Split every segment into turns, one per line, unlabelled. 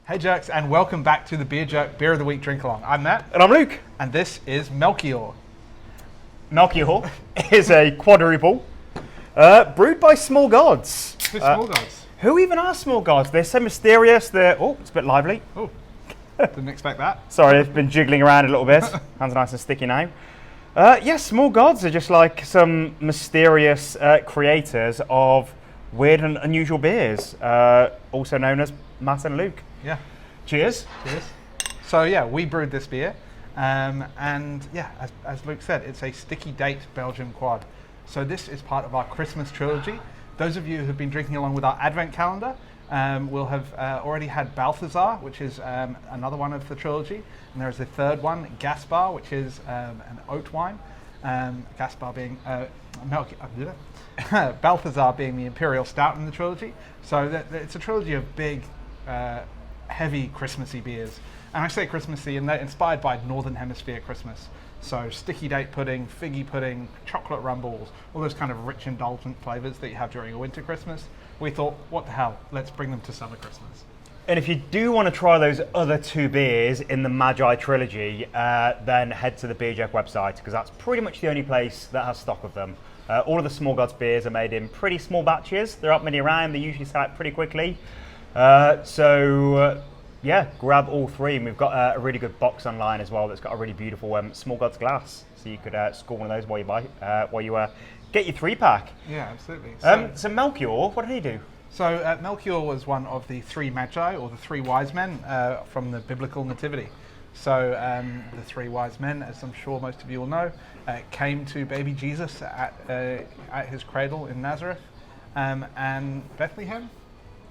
Hey jerks, and welcome back to the Beer Jerk Beer of the Week Drink Along. I'm Matt.
And I'm Luke.
And this is Melchior.
Melchior is a quadruple brewed by small gods.
Who's Small Gods?
Who even are small gods? They're so mysterious. It's a bit lively.
Oh, didn't expect that.
Sorry, they've been jiggling around a little bit. Hands are nice and sticky now. Yes, small gods are just like some mysterious creators of weird and unusual beers, also known as Matt and Luke.
Yeah.
Cheers.
Cheers. So yeah, we brewed this beer, and yeah, as Luke said, it's a sticky date Belgian quad. So this is part of our Christmas trilogy. Those of you who've been drinking along with our Advent calendar will have already had Balthazar, which is another one of the trilogy, and there is a third one, Gaspar, which is an oat wine. Gaspar being Balthazar being the imperial stout in the trilogy. So it's a trilogy of big, heavy Christmassy beers. And I say Christmassy, and they're inspired by Northern Hemisphere Christmas. So sticky date pudding, figgy pudding, chocolate rumbles, all those kind of rich, indulgent flavors that you have during a winter Christmas. We thought, what the hell, let's bring them to summer Christmas.
And if you do want to try those other two beers in the Magi trilogy, then head to the Beer Jerk website, because that's pretty much the only place that has stock of them. All of the Small Gods beers are made in pretty small batches. They're up many around. They usually sell out pretty quickly. Yeah, grab all three. And we've got a really good box online as well that's got a really beautiful Small Gods glass. So you could score one of those while you get your 3-pack.
Yeah, absolutely.
So Melchior, what did he do?
So Melchior was one of the three magi, or the three wise men from the biblical nativity. So the three wise men, as I'm sure most of you will know, came to baby Jesus at his cradle in Nazareth. And Bethlehem?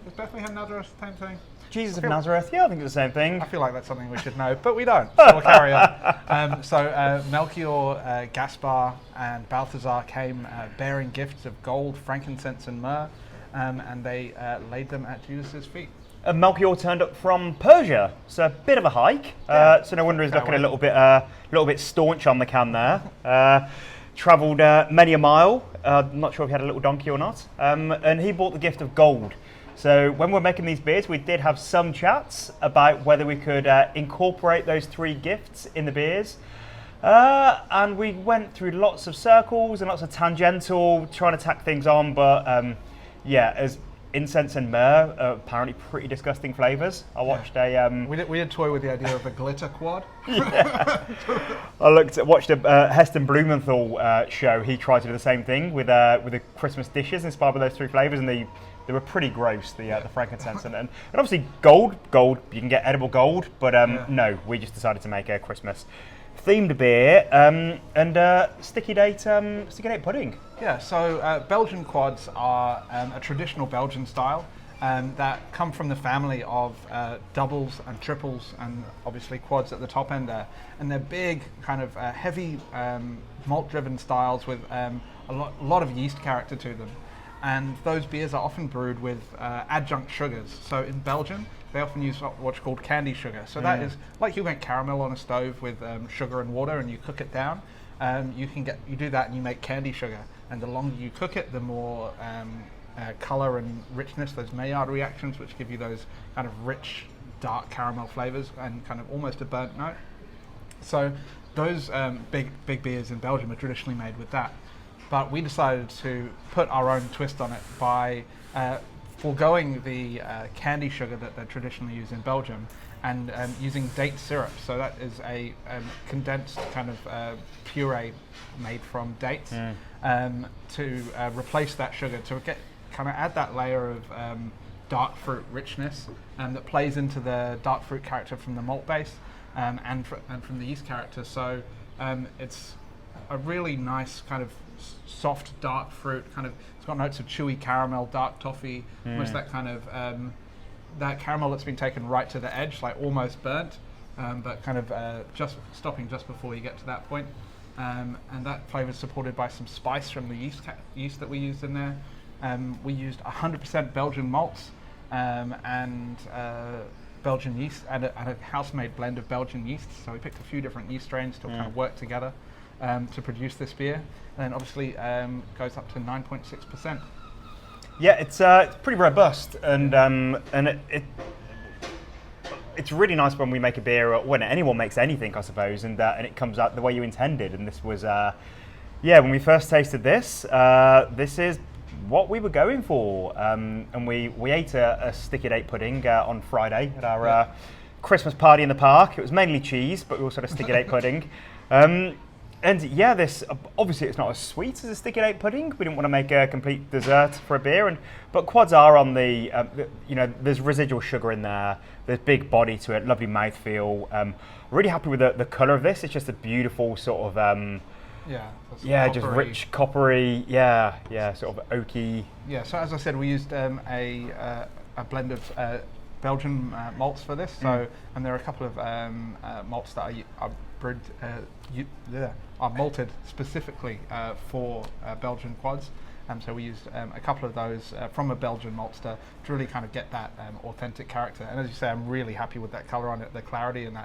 Is Bethlehem Nazareth the same thing?
Jesus of Nazareth, yeah, I think it's the same thing.
I feel like that's something we should know, but we don't, so we'll carry on. So Melchior, Gaspar, and Balthazar came bearing gifts of gold, frankincense, and myrrh, and they laid them at Jesus' feet.
Melchior turned up from Persia, so a bit of a hike. So no wonder he's looking a little bit staunch on the can there. Travelled many a mile. Not sure if he had a little donkey or not. And he bought the gift of gold. So when we're making these beers, we did have some chats about whether we could incorporate those three gifts in the beers. And we went through lots of circles and lots of tangential, trying to tack things on. But yeah, as incense and myrrh are apparently pretty disgusting flavours. I watched
We did toy with the idea of a glitter quad.
I watched a Heston Blumenthal show. He tried to do the same thing with the Christmas dishes inspired by those three flavours, and they were pretty gross, the frankincense and obviously gold. You can get edible gold, but no, we just decided to make a Christmas themed beer and sticky date pudding.
Yeah, so Belgian quads are a traditional Belgian style that come from the family of doubles and triples, and obviously quads at the top end there. And they're big, kind of heavy malt-driven styles with a lot of yeast character to them. And those beers are often brewed with adjunct sugars. So in Belgium, they often use what's called candy sugar. So that is like you make caramel on a stove with sugar and water, and you cook it down. You do that and you make candy sugar. And the longer you cook it, the more color and richness, those Maillard reactions, which give you those kind of rich, dark caramel flavors and kind of almost a burnt note. So those big beers in Belgium are traditionally made with that. But we decided to put our own twist on it by foregoing the candy sugar that they traditionally use in Belgium and using date syrup. So that is a condensed kind of puree made from dates to replace that sugar, to add that layer of dark fruit richness that plays into the dark fruit character from the malt base and from the yeast character. So it's a really nice kind of soft dark fruit, it's got notes of chewy caramel, dark toffee, almost that kind of that caramel that's been taken right to the edge, like almost burnt, but kind of just stopping just before you get to that point. And that flavour is supported by some spice from the yeast that we used in there. We used 100% Belgian malts and Belgian yeast and a house-made blend of Belgian yeast. So we picked a few different yeast strains to kind of work together to produce this beer. And then obviously goes up to 9.6%.
Yeah, it's pretty robust, and it it's really nice when we make a beer, or when anyone makes anything, I suppose, and it comes out the way you intended. And this was, when we first tasted this, this is what we were going for. And we ate a sticky date pudding on Friday at our Christmas party in the park. It was mainly cheese, but we also had a sticky date pudding. And yeah, this obviously it's not as sweet as a sticky date pudding. We didn't want to make a complete dessert for a beer, but quads are on the there's residual sugar in there. There's big body to it, lovely mouthfeel. Really happy with the colour of this. It's just a beautiful sort of just rich coppery, sort of oaky.
Yeah. So as I said, we used a blend of Belgian malts for this. So and there are a couple of malts that are brewed. Are malted specifically for Belgian quads, so we used a couple of those from a Belgian maltster to really kind of get that authentic character. And as you say, I'm really happy with that colour on it, the clarity and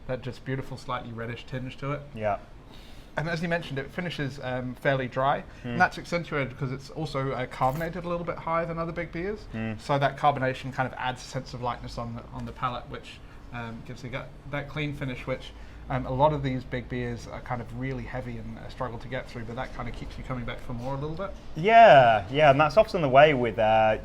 that just beautiful, slightly reddish tinge to it.
Yeah.
And as you mentioned, it finishes fairly dry, and that's accentuated because it's also carbonated a little bit higher than other big beers. So that carbonation kind of adds a sense of lightness on the palate, which gives you that clean finish, which a lot of these big beers are kind of really heavy and struggle to get through, but that kind of keeps you coming back for more a little bit.
Yeah, and that's often the way with a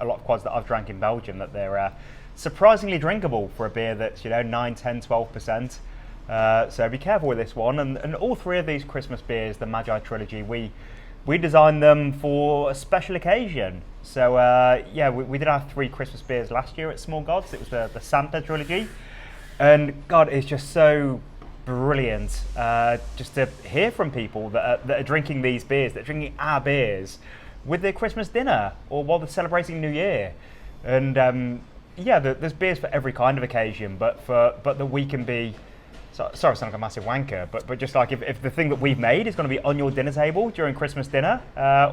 lot of quads that I've drank in Belgium, that they're surprisingly drinkable for a beer that's 9, 10, 12%. So be careful with this one. And all three of these Christmas beers, the Magi trilogy, we designed them for a special occasion. So we did our 3 Christmas beers last year at Small Gods. It was the Santa trilogy. And God, it's just so brilliant just to hear from people that are drinking these beers, that are drinking our beers with their Christmas dinner or while they're celebrating New Year. And there's beers for every kind of occasion, but that we can be. Sorry, I sound like a massive wanker, but just like if the thing that we've made is going to be on your dinner table during Christmas dinner,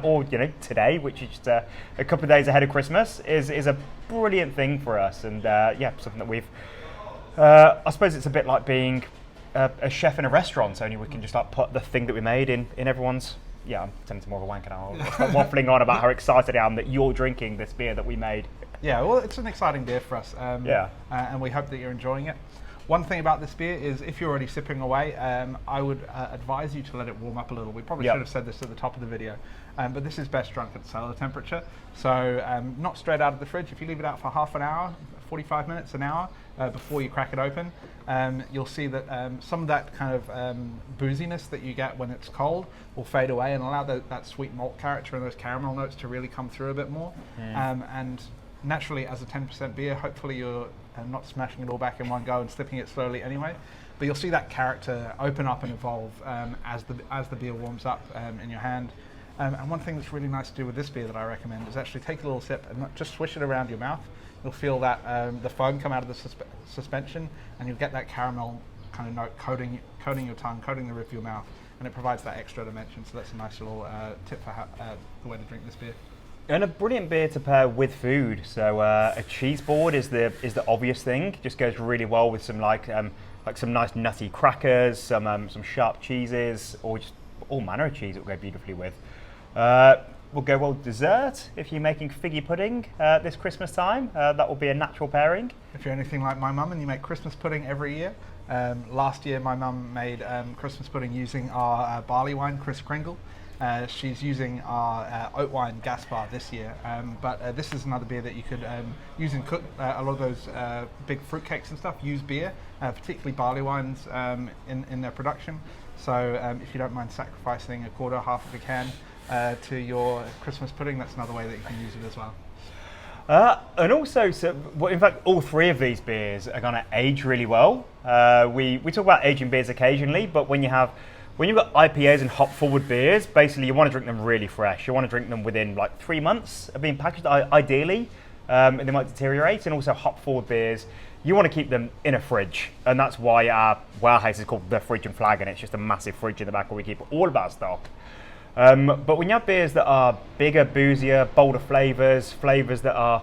or today, which is just a couple of days ahead of Christmas, is a brilliant thing for us. And something that we've. I suppose it's a bit like being a chef in a restaurant, only we can just like put the thing that we made in everyone's. Yeah, I'm turning to more of a wanker now. I'll start waffling on about how excited I am that you're drinking this beer that we made.
Yeah, well, it's an exciting beer for us. And we hope that you're enjoying it. One thing about this beer is if you're already sipping away, I would advise you to let it warm up a little. We probably should have said this at the top of the video, but this is best drunk at cellar temperature. So not straight out of the fridge. If you leave it out for half an hour, 45 minutes, an hour, before you crack it open, you'll see that some of that kind of booziness that you get when it's cold will fade away and allow that sweet malt character and those caramel notes to really come through a bit more. And naturally, as a 10% beer, hopefully you're not smashing it all back in one go and slipping it slowly anyway, but you'll see that character open up and evolve as the beer warms up in your hand. And one thing that's really nice to do with this beer that I recommend is actually take a little sip and not just swish it around your mouth. You'll feel that the foam come out of the suspension, and you'll get that caramel kind of note coating your tongue, coating the roof of your mouth, and it provides that extra dimension. So that's a nice little tip for the way to drink this beer.
And a brilliant beer to pair with food. So a cheese board is the obvious thing. Just goes really well with some like some nice nutty crackers, some sharp cheeses, or just all manner of cheese. It will go beautifully with. Will go well with dessert. If you're making figgy pudding this Christmas time, that will be a natural pairing.
If you're anything like my mum and you make Christmas pudding every year, last year my mum made Christmas pudding using our barley wine, Kris Kringle. She's using our oat wine Gaspar this year, but this is another beer that you could use and cook. A lot of those big fruitcakes and stuff use beer, particularly barley wines in their production. So if you don't mind sacrificing a quarter, half of a can to your Christmas pudding, that's another way that you can use it as well.
And also, in fact, all 3 of these beers are going to age really well. We talk about aging beers occasionally, but when you've got IPAs and hop-forward beers, basically you want to drink them really fresh. You want to drink them within like 3 months of being packaged, ideally, and they might deteriorate. And also hop-forward beers, you want to keep them in a fridge, and that's why our warehouse is called the Fridge and Flag, and it's just a massive fridge in the back where we keep all of our stock. But when you have beers that are bigger, boozier, bolder flavors that are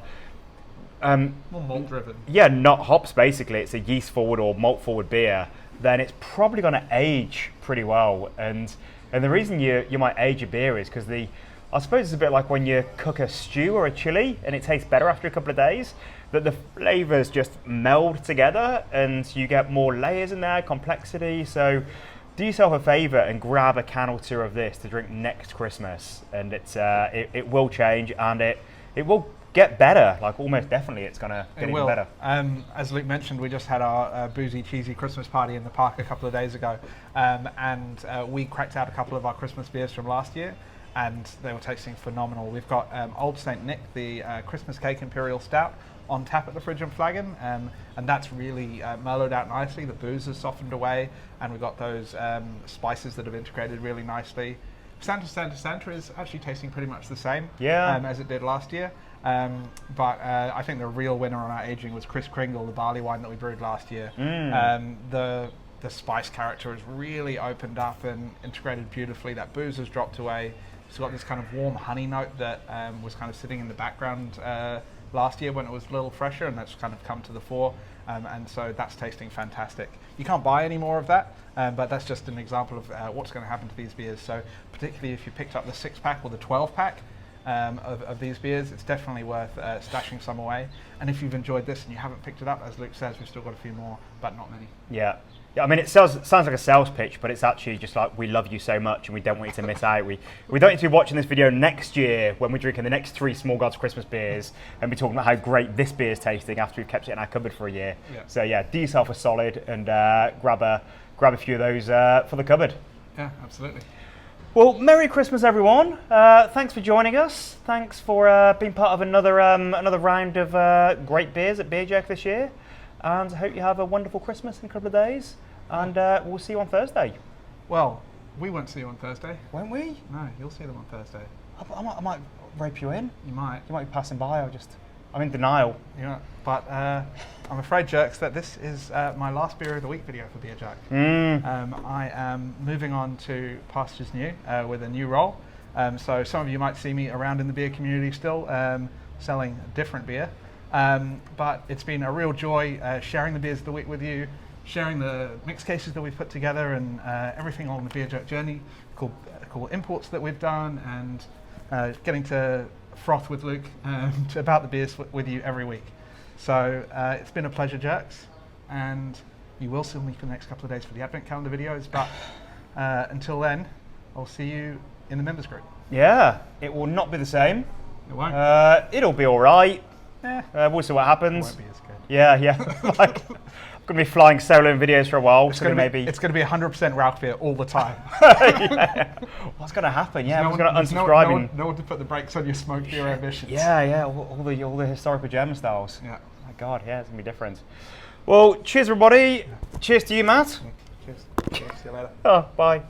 more malt driven.
Yeah, not hops basically. It's a yeast forward or malt forward beer. Then it's probably going to age pretty well. And the reason you might age a beer is because I suppose it's a bit like when you cook a stew or a chili and it tastes better after a couple of days, that the flavours just meld together and you get more layers in there, complexity. So do yourself a favour and grab a can or two of this to drink next Christmas, and it will change, and it will get better. Like almost definitely, it's gonna get even better.
As Luke mentioned, we just had our boozy, cheesy Christmas party in the park a couple of days ago, and we cracked out a couple of our Christmas beers from last year, and they were tasting phenomenal. We've got Old Saint Nick, the Christmas Cake Imperial Stout, on tap at the Fridge and Flagon, and that's really mellowed out nicely. The booze has softened away, and we've got those spices that have integrated really nicely. Santa is actually tasting pretty much the same as it did last year. But I think the real winner on our aging was Kris Kringle, the barley wine that we brewed last year. The spice character has really opened up and integrated beautifully. That booze has dropped away. It's got this kind of warm honey note that was kind of sitting in the background last year when it was a little fresher, and that's kind of come to the fore. And so that's tasting fantastic. You can't buy any more of that, but that's just an example of what's going to happen to these beers. So particularly if you picked up the 6-pack or the 12-pack of these beers, it's definitely worth stashing some away. And if you've enjoyed this and you haven't picked it up, as Luke says, we've still got a few more, but not many.
Yeah. I mean, it sounds like a sales pitch, but it's actually just like, we love you so much and we don't want you to miss out. We don't want you to be watching this video next year when we're drinking the next 3 Small Gods Christmas beers and be talking about how great this beer is tasting after we've kept it in our cupboard for a year. Yeah. So yeah, do yourself a solid and grab a few of those for the cupboard.
Yeah, absolutely.
Well, Merry Christmas, everyone. Thanks for joining us. Thanks for being part of another round of great beers at Beer Jerk this year. And I hope you have a wonderful Christmas in a couple of days. And we'll see you on Thursday.
Well, we won't see you on Thursday.
Won't we?
No, you'll see them on Thursday.
I might rope you in.
You might.
You might be passing by. I'm in denial.
Yeah, but I'm afraid, Jerks, that this is my last Beer of the Week video for Beer Jerk. I am moving on to pastures new with a new role. So some of you might see me around in the beer community still, selling different beer. But it's been a real joy sharing the Beers of the Week with you, sharing the mixed cases that we've put together, and everything along the Beer Jerk journey, cool imports that we've done, and getting to froth with Luke about the beers with you every week. So it's been a pleasure, Jerks, and you will see me for the next couple of days for the Advent Calendar videos, but until then, I'll see you in the members group.
Yeah, it will not be the same.
It won't.
It'll be all right. We'll see what happens.
It won't be as good.
Yeah. Like, I'm going to be flying solo in videos for a while.
It's going to be 100% Ralph beer all the time.
Yeah. What's going to happen? Yeah, who's going to unsubscribe?
No one to put the brakes on your smoke beer ambitions.
Yeah. All the historical German styles.
Yeah.
My God, yeah, it's going to be different. Well, cheers, everybody. Cheers to you, Matt.
Cheers. See you later.
Oh, bye.